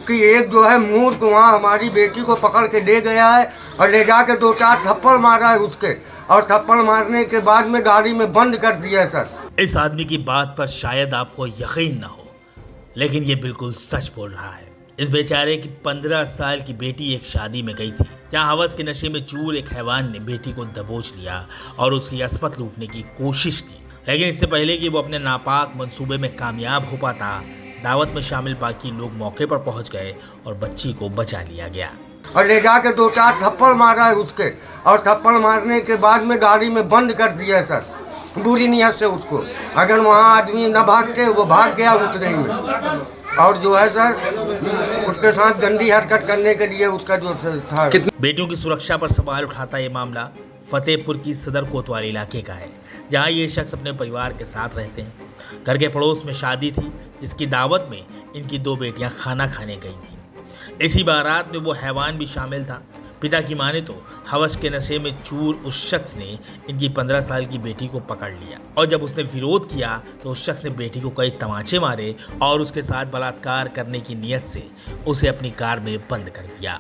कि एक जो है मूर्ख वहाँ हमारी बेटी को पकड़ के ले गया है और ले जाके 2-4 थप्पड़ मारा है उसके, और थप्पड़ मारने के बाद में गाड़ी में बंद कर दिया है सर। इस आदमी की बात पर शायद आपको यकीन ना हो, लेकिन ये बिल्कुल सच बोल रहा है। इस बेचारे की 15 साल की बेटी एक शादी में गई थी, जहां हवस के नशे में चूर एक हैवान ने बेटी को दबोच लिया और उसकी अस्मत लूटने की कोशिश की। लेकिन इससे पहले कि वो अपने नापाक मंसूबे में कामयाब हो पाता, दावत में शामिल बाकी लोग मौके पर पहुंच गए और बच्ची को बचा लिया गया। और ले जाके 2-4 थप्पड़ मारा है उसके, और थप्पड़ मारने के बाद में गाड़ी में बंद कर दिया है सर, बुरी नीयत से उसको। अगर वहाँ आदमी न भाग के, वो भाग गया उतरे में, और जो है सर उसके साथ गंदी हरकत करने के लिए उसका जो था। बेटियों की सुरक्षा पर सवाल उठाता ये मामला फतेहपुर की सदर कोतवाली इलाके का है, जहां ये शख्स अपने परिवार के साथ रहते हैं। घर के पड़ोस में शादी थी, जिसकी दावत में इनकी 2 बेटियां खाना खाने गई थीं। इसी बारात में वो हैवान भी शामिल था। पिता की माने तो हवस के नशे में चूर उस शख्स ने इनकी 15 साल की बेटी को पकड़ लिया, और जब उसने विरोध किया तो उस शख्स ने बेटी को कई तमाचे मारे और उसके साथ बलात्कार करने की नीयत से उसे अपनी कार में बंद कर दिया।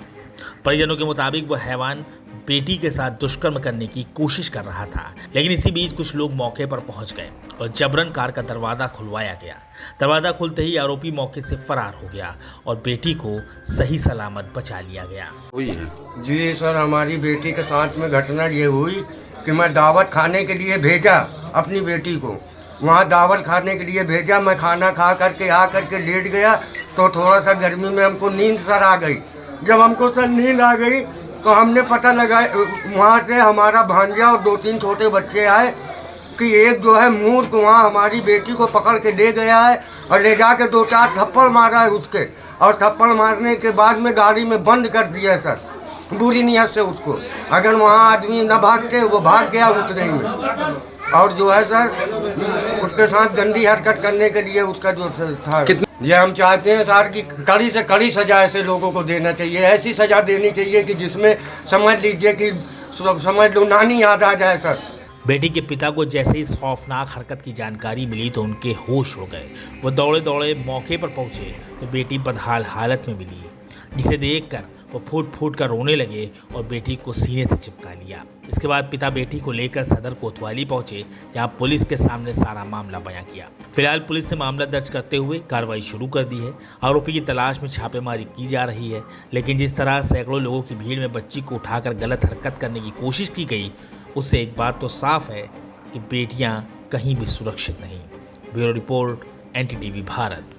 परिजनों के मुताबिक वो हैवान बेटी के साथ दुष्कर्म करने की कोशिश कर रहा था, लेकिन इसी बीच कुछ लोग मौके पर पहुंच गए और जबरन कार का दरवाजा खुलवाया गया। दरवाजा खुलते ही आरोपी मौके से फरार हो गया और बेटी को सही सलामत बचा लिया गया। जी सर, हमारी बेटी के साथ में घटना ये हुई कि मैं दावत खाने के लिए भेजा अपनी बेटी को, वहाँ दावत खाने के लिए भेजा। मैं खाना खा करके आ करके लेट गया तो थोड़ा सा गर्मी में हमको नींद सर आ गई। जब हमको सर नींद आ गई तो हमने पता लगा, वहाँ से हमारा भांजा और 2-3 छोटे बच्चे आए कि एक जो है मूर्ख वहाँ हमारी बेटी को पकड़ के ले गया है और ले जाके 2-4 थप्पड़ मारा है उसके, और थप्पड़ मारने के बाद में गाड़ी में बंद कर दिया है सर, बुरी नीयत से उसको। अगर वहाँ आदमी न भाग के, वो भाग गया उतरे में, और जो है सर उसके साथ गंदी हरकत करने के लिए उसका जो था। ये हम चाहते हैं सर कि कड़ी से कड़ी सजा ऐसे लोगों को देना चाहिए। ऐसी सजा देनी चाहिए कि जिसमें समझ लीजिए कि समझ लो नानी याद आ जाए सर। बेटी के पिता को जैसे ही इस खौफनाक हरकत की जानकारी मिली तो उनके होश उड़ गए। वो दौड़े दौड़े मौके पर पहुंचे तो बेटी बदहाल हालत में मिली, जिसे देखकर वो फूट फूट कर रोने लगे और बेटी को सीने से चिपका लिया। इसके बाद पिता बेटी को लेकर सदर कोतवाली पहुंचे, जहां पुलिस के सामने सारा मामला बयां किया। फिलहाल पुलिस ने मामला दर्ज करते हुए कार्रवाई शुरू कर दी है। आरोपी की तलाश में छापेमारी की जा रही है, लेकिन जिस तरह सैकड़ों लोगों की भीड़ में बच्ची को उठाकर गलत हरकत करने की कोशिश की गई, उससे एक बात तो साफ है कि बेटियां कहीं भी सुरक्षित नहीं। Bureau report, NTTV Bharat.